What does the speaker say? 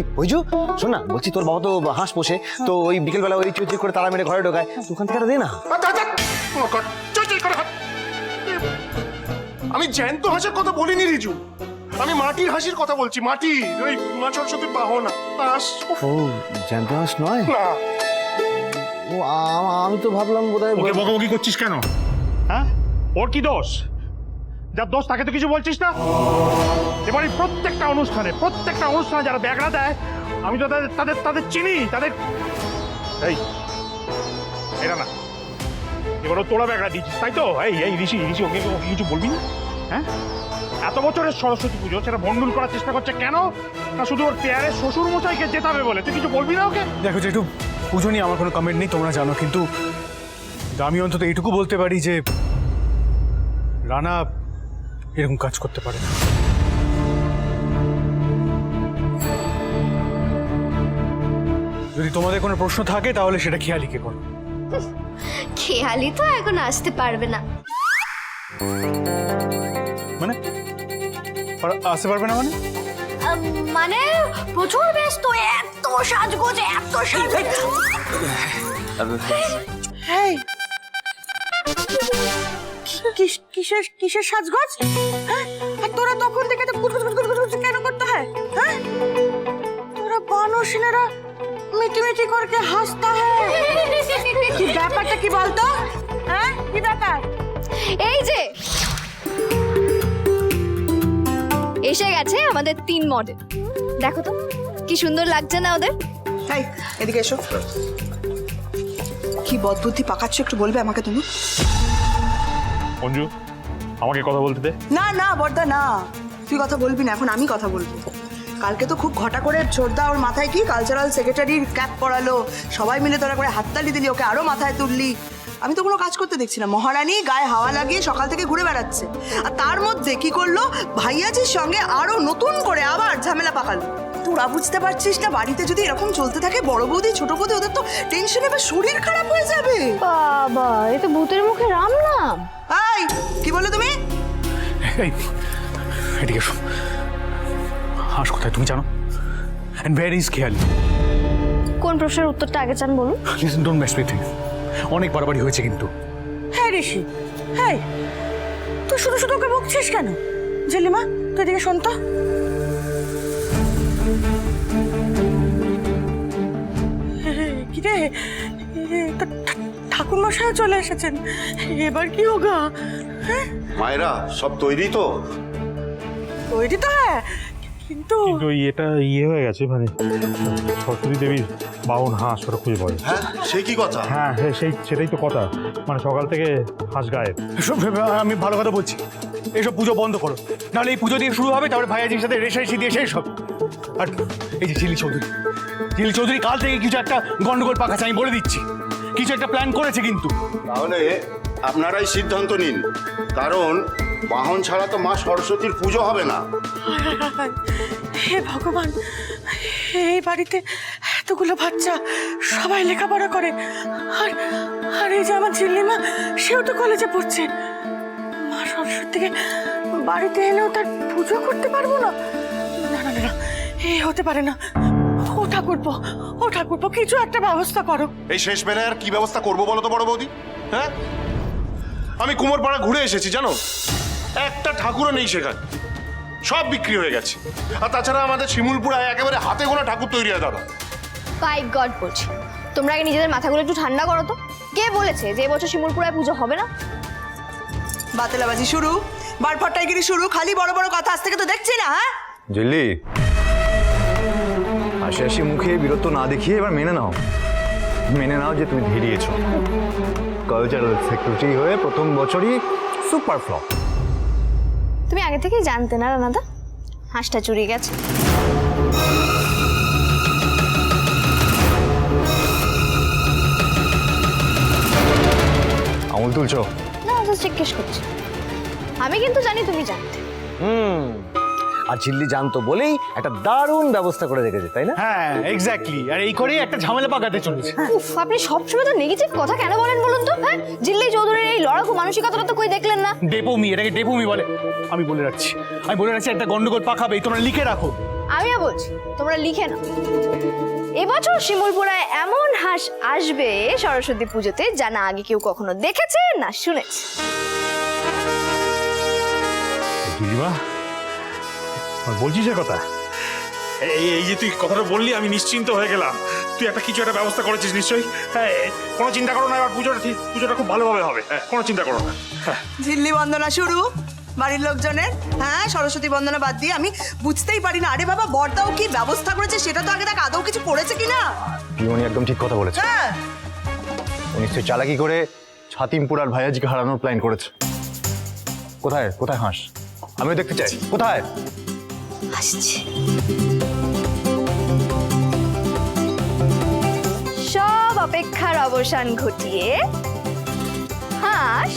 এই বুঝু শোন না, বলছি তোর বাবা তো হাঁস পোষে, তো ওই বিকেলবেলা ওই চুচি করে তারা মেরে ঘরে ঢোকায়, দোকান থেকে দে না। আমি জ্যান্ত হাঁসের কথা বলিনি রিজু, আমি মাটির হাঁসির কথা বলছি। মাটি ওই মা সরস্বতীর বাহনা হাঁস। ও জ্যান্ত হাঁস নয়? না, ও আমি তো ভাবলাম বোধহয়। ওকে বকাবকি করছিস কেন? হ্যাঁ, ওর কি দোষ? যার দোষ তাকে তো কিছু বলছিস না। এবারে প্রত্যেকটা অনুষ্ঠানে যারা ব্যাগরা দেয়, আমি তো তাদের চিনি, তাদের এই এরা না, এবারও তোরা ব্যাগরা দিচ্ছিস তাই তো? এই ঋষি ওকে কিছু বলবি না? হ্যাঁ, এত বছরের সরস্বতী পুজো সেটা ভণ্ডুল করার চেষ্টা করছে কেন? না শুধু ওর পেয়ারের শ্বশুর মশাইকে জেতাবে বলে? তুই কিছু বলবি না ওকে? দেখো যে একটু পুজো নিয়ে আমার কোনো কমেন্ট নেই, তোমরা জানো, কিন্তু আমি অন্তত এইটুকু বলতে পারি যে রানা এরকম কাজ করতে পারে না। যদি তোমাদের কোনো প্রশ্ন থাকে তাহলে সেটা খেয়ালিকে করো। খেয়ালি তো এখন আসতে পারবে না। মানে আসতে পারবে না মানে? মানে প্রচুর ব্যস্ত, এত সাজগোজ, এত সাজ। এই কিসের সাজগোজ? হ্যাঁ, আর তোরা তখন থেকে তো কুটকুট কেন করতে হয়? হ্যাঁ, তোরা বানরসিনেরা মিটি করকে হাসতা হ্যায়। কি ব্যাপারটা কি বলতো? হ্যাঁ, কি ব্যাপার? এই যে এসে গেছে আমাদের 3 মডেল, দেখো তো কি সুন্দর লাগছে না ওদের? এই এদিকে এসো। কি বদবুদ্ধি পাকাচ্ছ একটু বলবে আমাকে তুমি? অঞ্জু, আমাকে কথা বলতে দে। না না বর্দা না, তুই কথা বলবি না, এখন আমি কথা বলবো। কালকে তো খুব ঘটা করে ছোটদা ওর মাথায় কি কালচারাল সেক্রেটারির ক্যাপ পরালো, সবাই মিলে তোরা করে হাততালি দিলি, ওকে আরো মাথায় তুললি। আমি তো কোনো কাজ করতে দেখছি না, মহারানী গায়ে হাওয়া লাগিয়ে সকাল থেকে ঘুরে বেড়াচ্ছে, আর তার মধ্যে কি করলো, ভাইয়াজির সঙ্গে আরো নতুন করে আবার ঝামেলা পাকালো। তোরা বুঝতে পারছিস না, বাড়িতে যদি এরকম চলতে থাকে বড় বৌদি ছোট বৌদি ওদের তো টেনশনে বা শরীর খারাপ হয়ে যাবে। বাবা, এ তো ভূতের মুখে রাম নাম। এই কি বললে তুমি? এই এদিকে এসো। হাঁস কোথায় তুমি জানো? এন্ড ওয়্যার ইজ খেয়ালি? কোন প্রশ্নের উত্তরটা আগে চান বলুন? Listen, don't mess with him. অনেক বাড়াবাড়ি হয়েছে কিন্তু। হ্যাঁ ঋষি, হ্যাঁ তুই শুধু শুধু ওকে বকছিস কেন? জেলিমা তুই এদিকে শোন তো। কি রে, ঠাকুর মশাই চলে এসেছেন, এবার কি হোগা? হ্যাঁ মায়েরা সব তৈরি তো? তৈরি তো, হ্যাঁ, কিন্তু কিন্তু এটা হয়ে গেছে, মানে সরস্বতী দেবীর বাহন হাঁস ওরা খুঁজে পাবে। হ্যাঁ সে কি কথা? হ্যাঁ সেটাই তো কথা, মানে সকাল থেকে হাঁস গায়েব। আমি ভালো কথা বলছি, এইসব পুজো বন্ধ করো, নাহলে এই পুজো দিয়ে শুরু হবে, তারপরে ভাইয়াজির সাথে রেশারেশি দিয়ে শেষ হবে। আর এই যে ঝিলি চৌধুরী কাল থেকে কিছু একটা গন্ডগোল পাকাচ্ছে, আমি বলে দিচ্ছি, কিছু একটা প্ল্যান করেছে কিন্তু। তাহলে আপনারাই সিদ্ধান্ত নিন, কারণ বাহন ছাড়া তো মা সরস্বতীর পুজো হবে না। হে ভগবান, এই বাড়িতে এতগুলো বাচ্চা সবাই লেখাপড়া করে, আর আর এই যে আমার ঝিল্লিমা, সেও তো কলেজে পড়ছে। মা সরস্বতীকে বাড়িতে এনেও তার পুজো করতে পারবো না? না না না, এই হতে পারে না। ও ঠাকুরপো কিছু একটা ব্যবস্থা করো। এই শেষ বেলায় আর কি ব্যবস্থা করবো বলো তো বড় বৌদি? হ্যাঁ, আমি কুমোরপাড়া ঘুরে এসেছি জানো, একটা ঠাকুরও নেই সেখানে, সব বিক্রি হয়ে গেছে। আর তাছাড়া আমাদের শিমুলপুরায় একেবারে হাতে গোনা ঠাকুর তৈরি হয় দাদা। বাই গড বলছি, তোমরা আগে নিজেদের মাথাগুলো একটু ঠান্ডা করো তো। কে বলেছে যে এবছর শিমুলপুরায় পুজো হবে না? বাতেলাবাজি শুরু, বারফটাইগিরি শুরু, খালি বড় বড় কথা, আজ থেকে তো দেখছি না। হ্যাঁ জিল্লি, হাসি মুখে বিরক্ত না দেখিয়ে এবার মেনে নাও যে তুমি ধীরিয়েছ। কালচারাল সেক্রেটারি হয়ে প্রথম বছরই সুপার ফ্লপ। তুমি আগে থেকেই জানতে না রানাদা হাঁসটা চুরি গেছে? আঙুল তুলছো? না, জিজ্ঞেস করছি। আমি কিন্তু জানি তুমি জানতে। আর ঝিল্লি জানতো বলেই একটা দারুণ ব্যবস্থা করে রেখেছে, তাই না? হ্যাঁ এক্স্যাক্টলি, আর এই করেই একটা ঝামেলা পাকাতে চলেছে। উফ, আপনি সবসময় তো নেগেটিভ কথা কেন বলেন বলুন তো? হ্যাঁ, জিল্লি চৌধুরীর এই লড়াকু মানসিকতাটা তো কই দেখলেন না? এটাকে ডেপোমি বলে। আমি বলে রাখছি একটা গন্ডগোল পাকাবে, তোমরা লিখে রাখো। আমিও বলছি তোমরা লিখে নাও। এবছর শিমুলপুরায় এমন হাঁস আসবে সরস্বতী পুজোতে যা না আগে কেউ কখনো দেখেছে না শুনেছে। দিদিমা বলছিস এ কথা? এই যে তুই কথাটা বললি আমি নিশ্চিন্ত হয়ে গেলাম। তুই কিছু একটা ব্যবস্থা করেছিস নিশ্চয়ই। হ্যাঁ, কোনো চিন্তা করো না, এবার পুজোটা খুব ভালোভাবে হবে। হ্যাঁ, কোনো চিন্তা করো না। ঝিল্লি বন্দনা শুরু বাড়ির লোকজনের। হ্যাঁ, সরস্বতী বন্দনা বাদ দিয়ে আমি বুঝতেই পারি না। আরে বাবা, বড়দাও কি ব্যবস্থা করেছে সেটা তো আগে দেখ, আদৌ কিছু পড়েছে কিনা। পিওনি একদম ঠিক কথা বলেছে। হ্যাঁ, ও নিশ্চয়ই চালাকি করে ছাতিমপুর আর ভাইয়াজিকে হারানোর প্ল্যান করেছে। কোথায় কোথায় হাঁস? আমিও দেখতে চাই কোথায়। আসছে। সব অপেক্ষার অবসান ঘটিয়ে হাঁস